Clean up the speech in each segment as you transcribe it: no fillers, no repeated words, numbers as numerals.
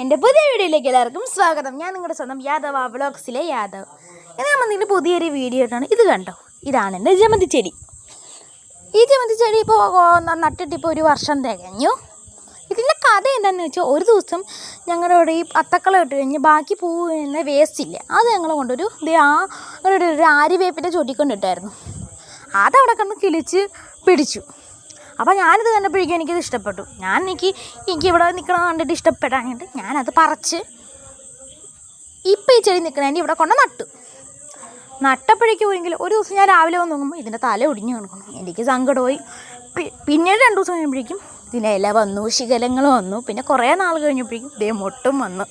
എൻ്റെ പുതിയ വീഡിയോയിലേക്ക് എല്ലാവർക്കും സ്വാഗതം. ഞാൻ നിങ്ങളുടെ സ്വന്തം യാദവ് വ്ളോഗ്സിലെ യാദവ്. ഇത് നമ്മൾ നിങ്ങളുടെ പുതിയൊരു വീഡിയോ ആയിട്ടാണ്. ഇത് കണ്ടോ, ഇതാണ് എൻ്റെ ജമന്തി ചെടി. ഈ ജമന്തി ചെടി ഇപ്പോൾ നട്ടിട്ടിപ്പോൾ ഒരു വർഷം തികഞ്ഞു. ഇതിൻ്റെ കഥ എന്താണെന്ന് വെച്ചാൽ, ഒരു ദിവസം ഞങ്ങളുടെ ഇവിടെ ഈ അത്തക്കള ഇട്ട് കഴിഞ്ഞ് ബാക്കി പൂ എന്ന വേസ്റ്റ് ഇല്ല, അത് ഞങ്ങൾ കൊണ്ടൊരു ഒരു ആര്യവേപ്പിൻ്റെ ചൊട്ടിക്കൊണ്ടിട്ടായിരുന്നു. അതവിടെ കിടന്ന് കിളിച്ച് പിടിച്ചു. അപ്പോൾ ഞാനിത് കണ്ടപ്പോഴേക്കും എനിക്കിത് ഇഷ്ടപ്പെട്ടു. എനിക്ക് ഇവിടെ നിൽക്കണ കണ്ടിട്ട് ഇഷ്ടപ്പെടാഞ്ഞിട്ട് ഞാനത് പറിച്ച് ഇപ്പം ഈ ചെടി നിൽക്കണതിൻ്റെ ഇവിടെ കൊണ്ട് നട്ടപ്പോഴേക്കും പോയെങ്കിൽ ഒരു ദിവസം ഞാൻ രാവിലെ വന്ന് നോക്കുമ്പോൾ ഇതിൻ്റെ തല ഒടിഞ്ഞു കിടക്കണം. എനിക്ക് സങ്കടമായി. പിന്നീട് 2 ദിവസം കഴിയുമ്പോഴേക്കും ഇതിൻ്റെ ഇല വന്നു, ശിഖരങ്ങൾ വന്നു. പിന്നെ കുറേ നാൾ കഴിഞ്ഞപ്പോഴേക്കും ഇതേ മൊട്ടും വന്നു.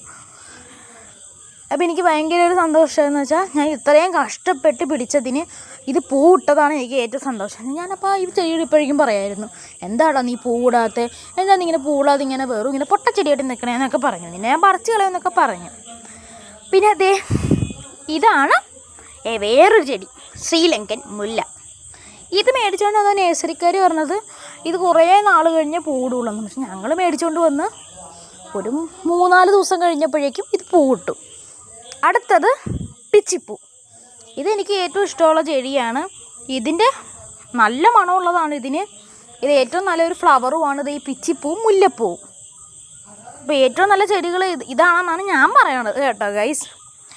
അപ്പോൾ എനിക്ക് ഭയങ്കര ഒരു സന്തോഷമെന്ന് വെച്ചാൽ, ഞാൻ ഇത്രയും കഷ്ടപ്പെട്ട് പിടിച്ചതിന് ഇത് പൂവിട്ടതാണ് എനിക്ക് ഏറ്റവും സന്തോഷം. ഞാനപ്പോൾ ഈ ചെടിയുടെ ഇപ്പോഴേക്കും പറയായിരുന്നു, എന്താടാ നീ പൂവിടാത്തെ, എന്താ നീ ഇങ്ങനെ പൂവിടാതെ ഇങ്ങനെ വെറും ഇങ്ങനെ പൊട്ടച്ചെടിയായിട്ട് നിൽക്കണേന്നൊക്കെ പറഞ്ഞു. നിന്നെ ഞാൻ പറിച്ച് കളയുമെന്നൊക്കെ പറഞ്ഞു. പിന്നെ അതേ ഇതാണ് വേറൊരു ചെടി, ശ്രീലങ്കൻ മുല്ല. ഇത് മേടിച്ചുകൊണ്ട് വന്ന നേഴ്സറിക്കാർ പറഞ്ഞത് ഇത് കുറേ നാൾ കഴിഞ്ഞ് പൂവിടുള്ളൂ. പക്ഷെ ഞങ്ങൾ മേടിച്ചുകൊണ്ട് വന്ന് ഒരു 3-4 ദിവസം കഴിഞ്ഞപ്പോഴേക്കും ഇത് പൂവിട്ടു. അടുത്തത് പിച്ചിപ്പൂ. ഇതെനിക്ക് ഏറ്റവും ഇഷ്ടമുള്ള ചെടിയാണ്. ഇതിൻ്റെ നല്ല മണമുള്ളതാണ് ഇത് ഏറ്റവും നല്ലൊരു ഫ്ലവറുമാണ് ഇത്, ഈ പിച്ചിപ്പൂവും മുല്ലപ്പൂവും. അപ്പോൾ ഏറ്റവും നല്ല ചെടികൾ ഇതാണെന്നാണ് ഞാൻ പറയണത് കേട്ടോ ഗൈസ്.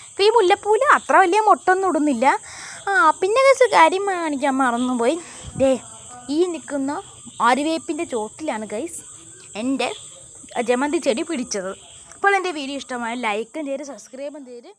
ഇപ്പോൾ ഈ മുല്ലപ്പൂവിൽ അത്ര വലിയ മൊട്ടൊന്നും ഇടുന്നില്ല. പിന്നെ ഗൈസ് കാര്യം കാണിക്കാൻ മറന്നുപോയി. ഈ നിൽക്കുന്ന ആര്യവേപ്പിൻ്റെ ചോട്ടിലാണ് ഗൈസ് എൻ്റെ ജമന്തി ചെടി പിടിച്ചത്. അപ്പോൾ എൻ്റെ വീഡിയോ ഇഷ്ടമായ ലൈക്കും ചെയ്ത് സബ്സ്ക്രൈബും ചെയ്ത്